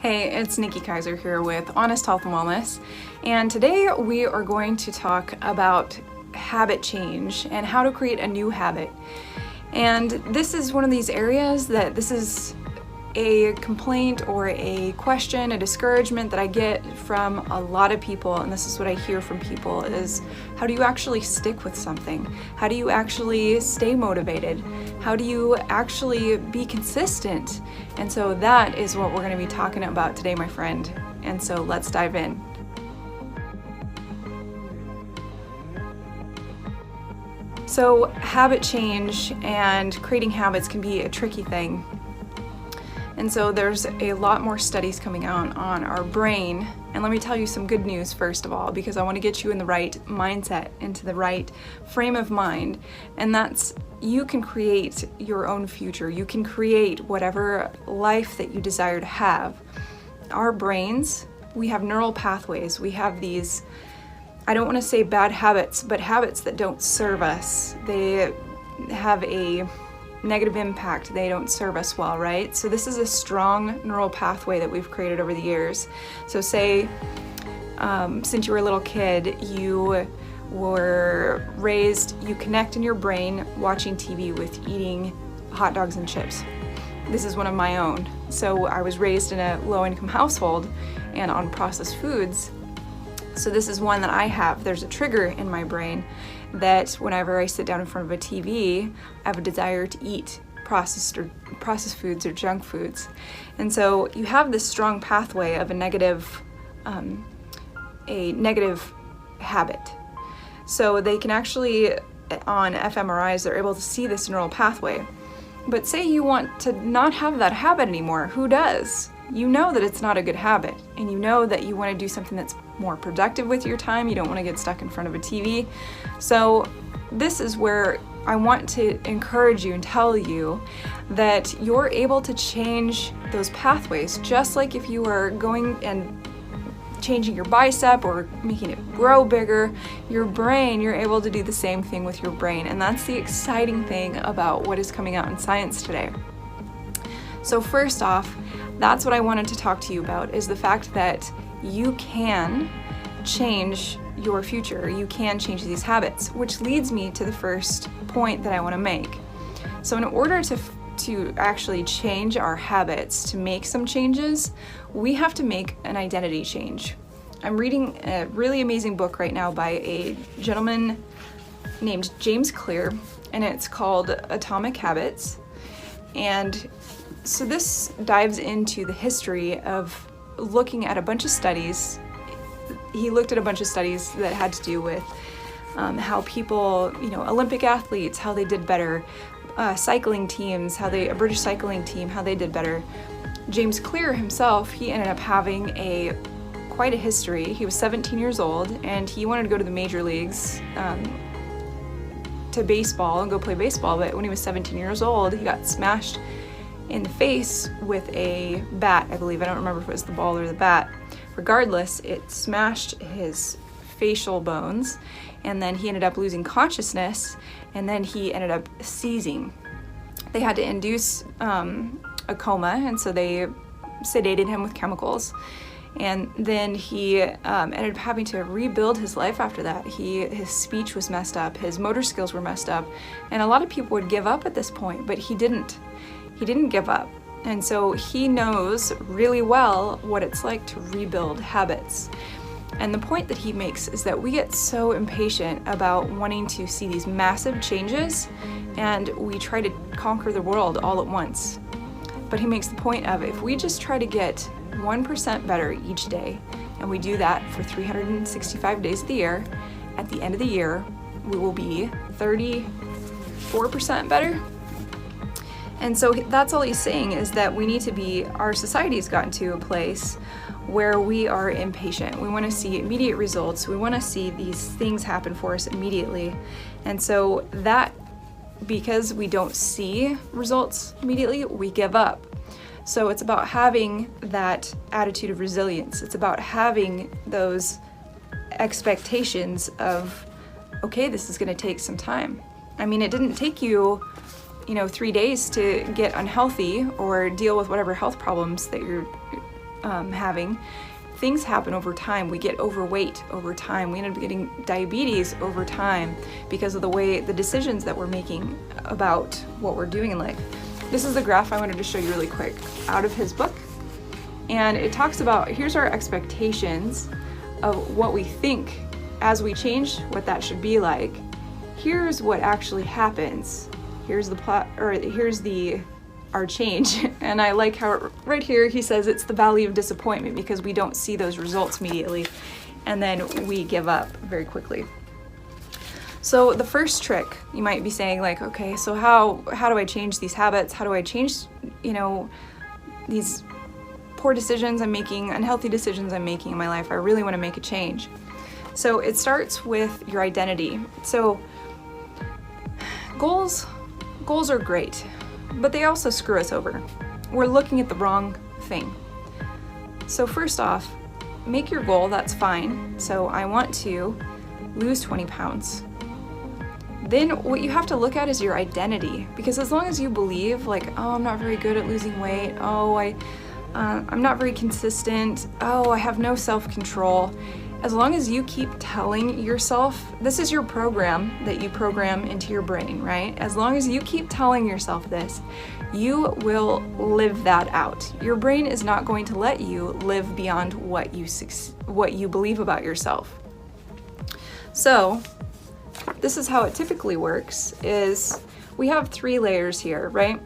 Hey, it's Nikki Kaiser here with Honest Health and Wellness, and today we are going to talk about habit change and how to create a new habit. And this is one of these areas that this is a complaint or a question, a discouragement that I get from a lot of people, and this is what I hear from people is, how do you actually stick with something? How do you actually stay motivated? How do you actually be consistent? And so that is what we're going to be talking about today, my friend. And so let's dive in. So habit change and creating habits can be a tricky thing. And so there's a lot more studies coming out on our brain. And let me tell you some good news first of all, because I want to get you in the right mindset, into the right frame of mind. And that's, you can create your own future. You can create whatever life that you desire to have. Our brains, we have neural pathways. We have these, I don't want to say bad habits, but habits that don't serve us. They have a negative impact. They don't serve us well, right? So this is a strong neural pathway that we've created over the years. So say, since you were a little kid, you were raised, you connect in your brain watching TV with eating hot dogs and chips. This is one of my own. So I was raised in a low-income household and on processed foods. So this is one that I have. There's a trigger in my brain that whenever I sit down in front of a TV, I have a desire to eat processed foods or junk foods. And so you have this strong pathway of a negative habit. So they can actually, on fMRIs, they're able to see this neural pathway. But say you want to not have that habit anymore, who does? You know that it's not a good habit, and you know that you want to do something that's more productive with your time. You don't want to get stuck in front of a TV. So this is where I want to encourage you and tell you that you're able to change those pathways, just like if you were going and changing your bicep or making it grow bigger, your brain, you're able to do the same thing with your brain. And that's the exciting thing about what is coming out in science today. So first off, that's what I wanted to talk to you about, is the fact that you can change your future. You can change these habits, which leads me to the first point that I want to make. So in order to actually change our habits, to make some changes, we have to make an identity change. I'm reading a really amazing book right now by a gentleman named James Clear, and it's called Atomic Habits. And so this dives into the history of looking at a bunch of studies. He looked at a bunch of studies that had to do with how people, Olympic athletes, how they did better, cycling teams, a British cycling team, how they did better. James Clear himself, he ended up having quite a history. He was 17 years old and he wanted to go to the major leagues to baseball and go play baseball, but when he was 17 years old, he got smashed in the face with a bat, I believe. I don't remember if it was the ball or the bat. Regardless, it smashed his facial bones, and then he ended up losing consciousness, and then he ended up seizing. They had to induce a coma, and so they sedated him with chemicals. And then he ended up having to rebuild his life after that. His speech was messed up, his motor skills were messed up, and a lot of people would give up at this point, but he didn't. He didn't give up. And so he knows really well what it's like to rebuild habits. And the point that he makes is that we get so impatient about wanting to see these massive changes, and we try to conquer the world all at once. But he makes the point of, if we just try to get 1% better each day, and we do that for 365 days of the year, at the end of the year, we will be 34% better. And so that's all he's saying, is that we need to be, our society's gotten to a place where we are impatient. We want to see immediate results. We want to see these things happen for us immediately. And so that, because we don't see results immediately, we give up. So it's about having that attitude of resilience. It's about having those expectations of, okay, this is going to take some time. I mean, it didn't take you 3 days to get unhealthy or deal with whatever health problems that having, things happen over time. We get overweight over time. We end up getting diabetes over time because of the decisions that we're making about what we're doing in life. This is the graph I wanted to show you really quick out of his book. And it talks about, here's our expectations of what we think as we change what that should be like. Here's what actually happens. Here's the plot, or here's our change. And I like how right here he says it's the valley of disappointment because we don't see those results immediately and then we give up very quickly. So the first trick, you might be saying like, okay, so how do I change these habits? How do I change, these poor decisions I'm making, unhealthy decisions I'm making in my life? I really want to make a change. So it starts with your identity. So goals are great, but they also screw us over. We're looking at the wrong thing. So first off, make your goal, that's fine. So I want to lose 20 pounds. Then what you have to look at is your identity, because as long as you believe like, oh, I'm not very good at losing weight, oh, I'm not very consistent, oh, I have no self-control, as long as you keep telling yourself, this is your program that you program into your brain, right? As long as you keep telling yourself this, you will live that out. Your brain is not going to let you live beyond what you believe about yourself. So this is how it typically works, is we have 3 layers here, right?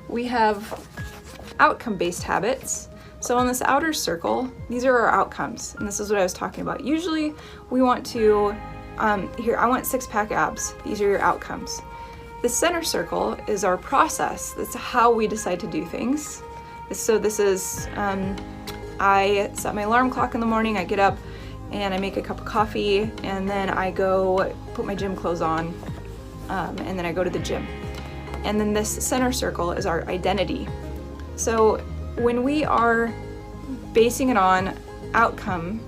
We have outcome-based habits. So on this outer circle, these are our outcomes, and this is what I was talking about. Usually we want to, here, I want 6-pack abs. These are your outcomes. The center circle is our process. That's how we decide to do things. So this is, I set my alarm clock in the morning, I get up and I make a cup of coffee, and then I go put my gym clothes on, and then I go to the gym. And then this center circle is our identity. So when we are basing it on outcome,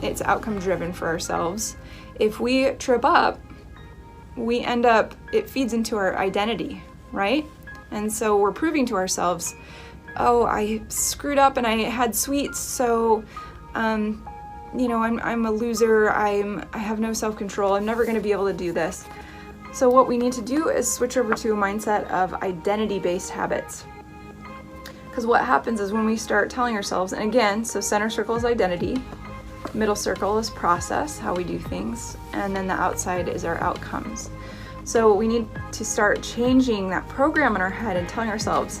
it's outcome driven for ourselves. If we trip up, it feeds into our identity, right? And so we're proving to ourselves, oh, I screwed up and I had sweets, so I'm a loser, I have no self-control, I'm never gonna be able to do this. So what we need to do is switch over to a mindset of identity-based habits. Because what happens is when we start telling ourselves, and again, so center circle is identity, middle circle is process, how we do things, and then the outside is our outcomes. So we need to start changing that program in our head and telling ourselves,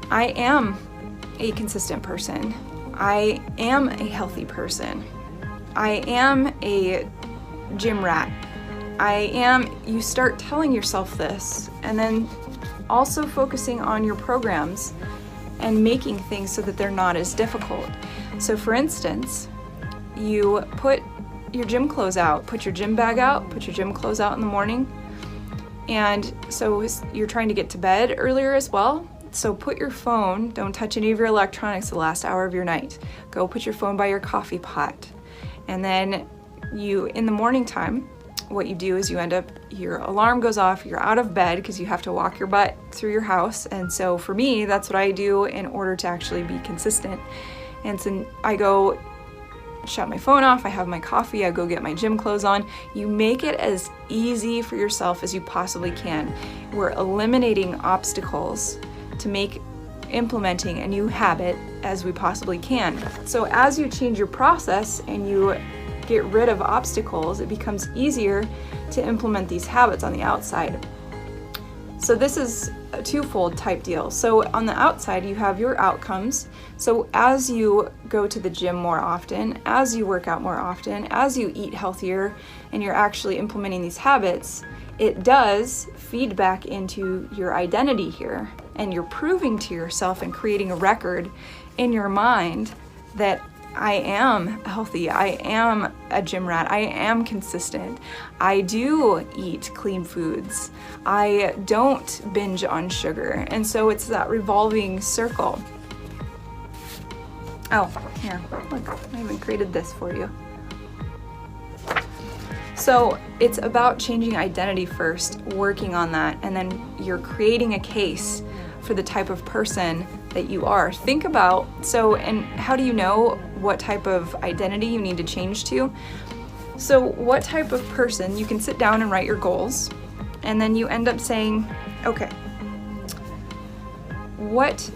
I am a consistent person. I am a healthy person. I am a gym rat. You start telling yourself this, and then also focusing on your programs and making things so that they're not as difficult. So for instance, you put your gym clothes out, put your gym bag out, put your gym clothes out in the morning. And so you're trying to get to bed earlier as well. So put your phone, don't touch any of your electronics the last hour of your night. Go put your phone by your coffee pot. And then in the morning time, what you do is your alarm goes off, you're out of bed because you have to walk your butt through your house. And so for me, that's what I do in order to actually be consistent. And so I go shut my phone off, I have my coffee, I go get my gym clothes on. You make it as easy for yourself as you possibly can. We're eliminating obstacles to make implementing a new habit as we possibly can. So as you change your process and you get rid of obstacles, it becomes easier to implement these habits on the outside. So this is a twofold type deal. So on the outside, you have your outcomes. So as you go to the gym more often, as you work out more often, as you eat healthier, and you're actually implementing these habits, it does feed back into your identity here. And you're proving to yourself and creating a record in your mind that I am healthy, I am a gym rat, I am consistent, I do eat clean foods, I don't binge on sugar. And so it's that revolving circle. Oh, here, look, I even created this for you. So it's about changing identity first, working on that, and then you're creating a case for the type of person that you are. Think about, and how do you know what type of identity you need to change to? So what type of person, you can sit down and write your goals, and then you end up saying, okay, what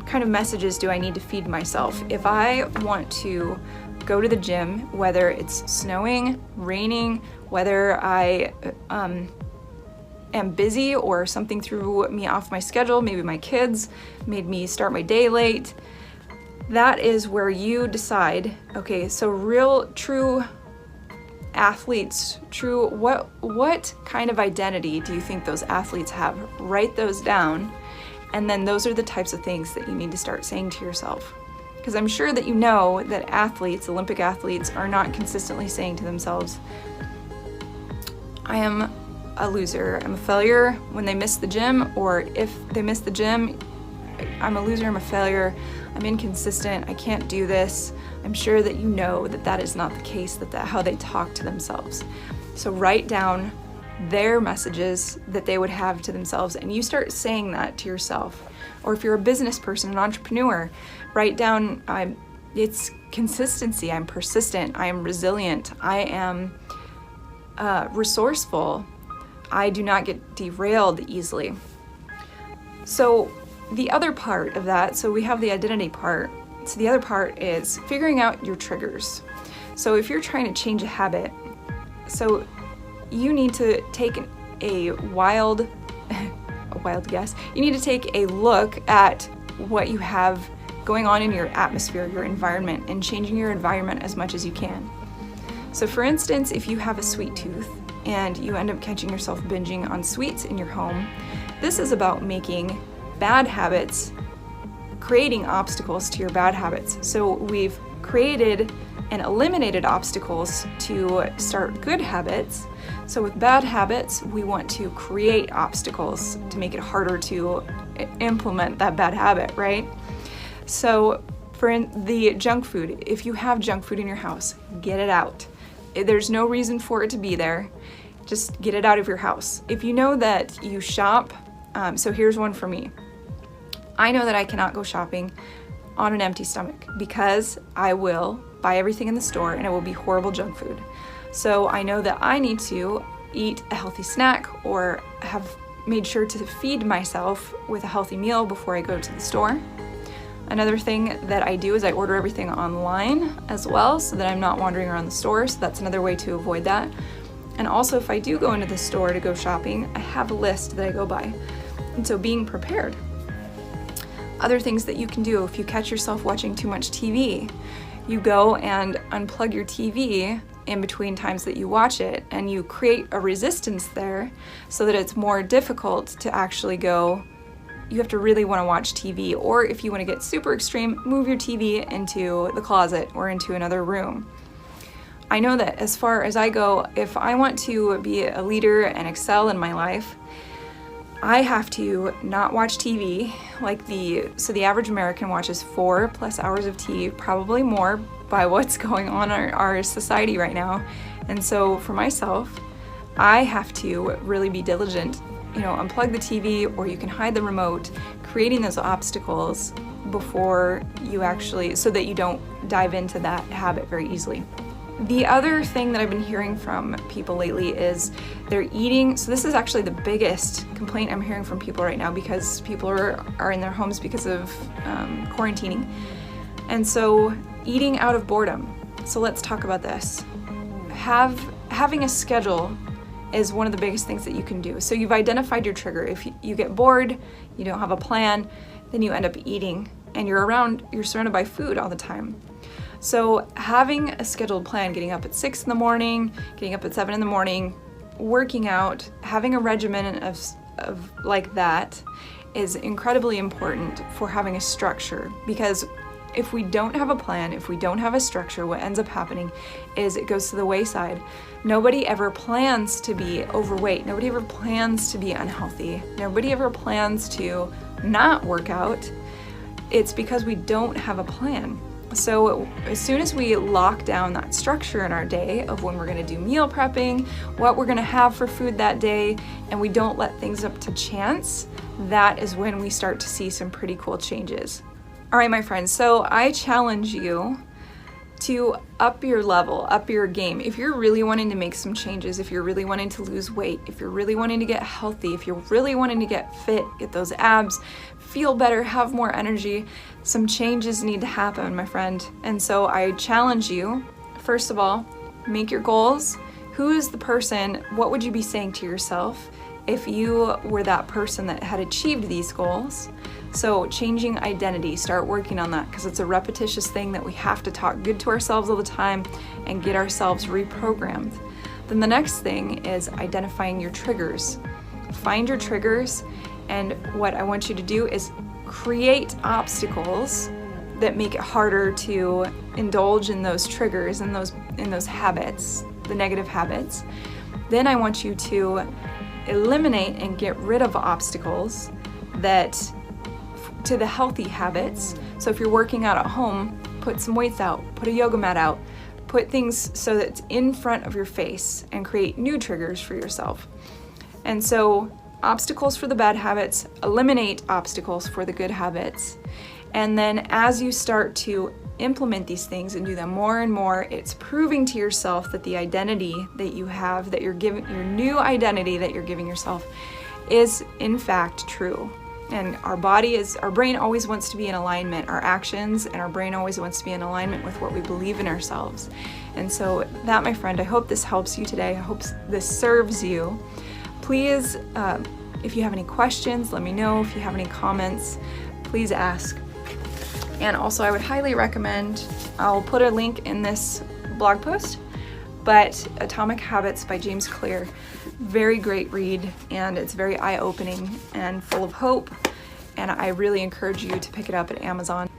kind of messages do I need to feed myself? If I want to go to the gym, whether it's snowing, raining, whether I am busy or something threw me off my schedule, maybe my kids made me start my day late, that is where you decide, okay, so real, true athletes, what kind of identity do you think those athletes have? Write those down, and then those are the types of things that you need to start saying to yourself. Because I'm sure that you know that athletes, Olympic athletes, are not consistently saying to themselves, I am a loser, I'm a failure when they miss the gym, or if they miss the gym, I'm a loser, I'm a failure, I'm inconsistent, I can't do this. I'm sure that you know that that is not the case, that how they talk to themselves. So write down their messages that they would have to themselves, and you start saying that to yourself. Or if you're a business person, an entrepreneur, write down, it's consistency, I'm persistent, I am resilient, I am resourceful, I do not get derailed easily. So the other part of that, so we have the identity part, so the other part is figuring out your triggers. So if you're trying to change a habit, so you need to take a wild guess, you need to take a look at what you have going on in your atmosphere, your environment, and changing your environment as much as you can. So for instance, if you have a sweet tooth and you end up catching yourself binging on sweets in your home, this is about making bad habits, creating obstacles to your bad habits. So we've created and eliminated obstacles to start good habits. So with bad habits, we want to create obstacles to make it harder to implement that bad habit, right? So for the junk food, if you have junk food in your house, get it out. There's no reason for it to be there. Just get it out of your house. If you know that you shop, so here's one for me. I know that I cannot go shopping on an empty stomach because I will buy everything in the store and it will be horrible junk food. So I know that I need to eat a healthy snack or have made sure to feed myself with a healthy meal before I go to the store. Another thing that I do is I order everything online as well so that I'm not wandering around the store, so that's another way to avoid that. And also if I do go into the store to go shopping, I have a list that I go by. And so being prepared. Other things that you can do if you catch yourself watching too much TV, you go and unplug your TV in between times that you watch it, and you create a resistance there so that it's more difficult to actually go, you have to really want to watch TV. Or if you want to get super extreme, move your TV into the closet or into another room. I know that as far as I go, if I want to be a leader and excel in my life, I have to not watch TV so the average American watches 4+ hours of TV, probably more by what's going on in our society right now. And so for myself, I have to really be diligent, unplug the TV, or you can hide the remote, creating those obstacles before you actually, so that you don't dive into that habit very easily. The other thing that I've been hearing from people lately is they're eating, so this is actually the biggest complaint I'm hearing from people right now because people are in their homes because of quarantining. And so eating out of boredom. So let's talk about this. Having a schedule is one of the biggest things that you can do. So you've identified your trigger. If you get bored, you don't have a plan, then you end up eating, and you're surrounded by food all the time. So having a scheduled plan, getting up at 6 in the morning, getting up at 7 in the morning, working out, having a regimen of like that is incredibly important for having a structure. Because if we don't have a plan, if we don't have a structure, what ends up happening is it goes to the wayside. Nobody ever plans to be overweight. Nobody ever plans to be unhealthy. Nobody ever plans to not work out. It's because we don't have a plan. So as soon as we lock down that structure in our day of when we're going to do meal prepping, what we're going to have for food that day, and we don't let things up to chance, that is when we start to see some pretty cool changes. All right, my friends, so I challenge you to up your level, up your game. If you're really wanting to make some changes, if you're really wanting to lose weight, if you're really wanting to get healthy, if you're really wanting to get fit, get those abs, feel better, have more energy, some changes need to happen, my friend. And so I challenge you, first of all, make your goals. Who is the person, what would you be saying to yourself if you were that person that had achieved these goals? So changing identity, start working on that, because it's a repetitious thing that we have to talk good to ourselves all the time and get ourselves reprogrammed. Then the next thing is identifying your triggers. Find your triggers, and what I want you to do is create obstacles that make it harder to indulge in those triggers and those habits, the negative habits. Then I want you to eliminate and get rid of obstacles that to the healthy habits. So if you're working out at home, put some weights out, put a yoga mat out, put things so that it's in front of your face, and create new triggers for yourself. And so obstacles for the bad habits, eliminate obstacles for the good habits. And then as you start to implement these things and do them more and more, it's proving to yourself that the identity that you have, that you're giving, your new identity that you're giving yourself, is in fact true. And our brain always wants to be in alignment. Our actions and our brain always wants to be in alignment with what we believe in ourselves. And so that, my friend, I hope this helps you today. I hope this serves you. Please, if you have any questions, let me know. If you have any comments, please ask. And also, I would highly recommend, I'll put a link in this blog post, but Atomic Habits by James Clear. Very great read, and it's very eye-opening and full of hope, and I really encourage you to pick it up at Amazon.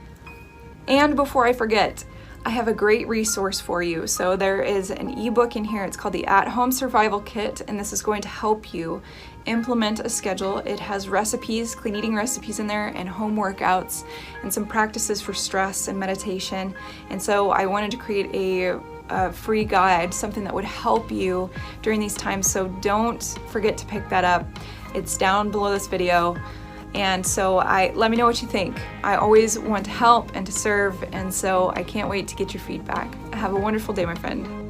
And before I forget, I have a great resource for you. So there is an ebook in here. It's called the At-Home Survival Kit, and this is going to help you implement a schedule. It has recipes, clean eating recipes in there, and home workouts, and some practices for stress and meditation. And so I wanted to create a free guide, something that would help you during these times. So don't forget to pick that up. It's down below this video. And so let me know what you think. I always want to help and to serve, and so I can't wait to get your feedback. Have a wonderful day, my friend.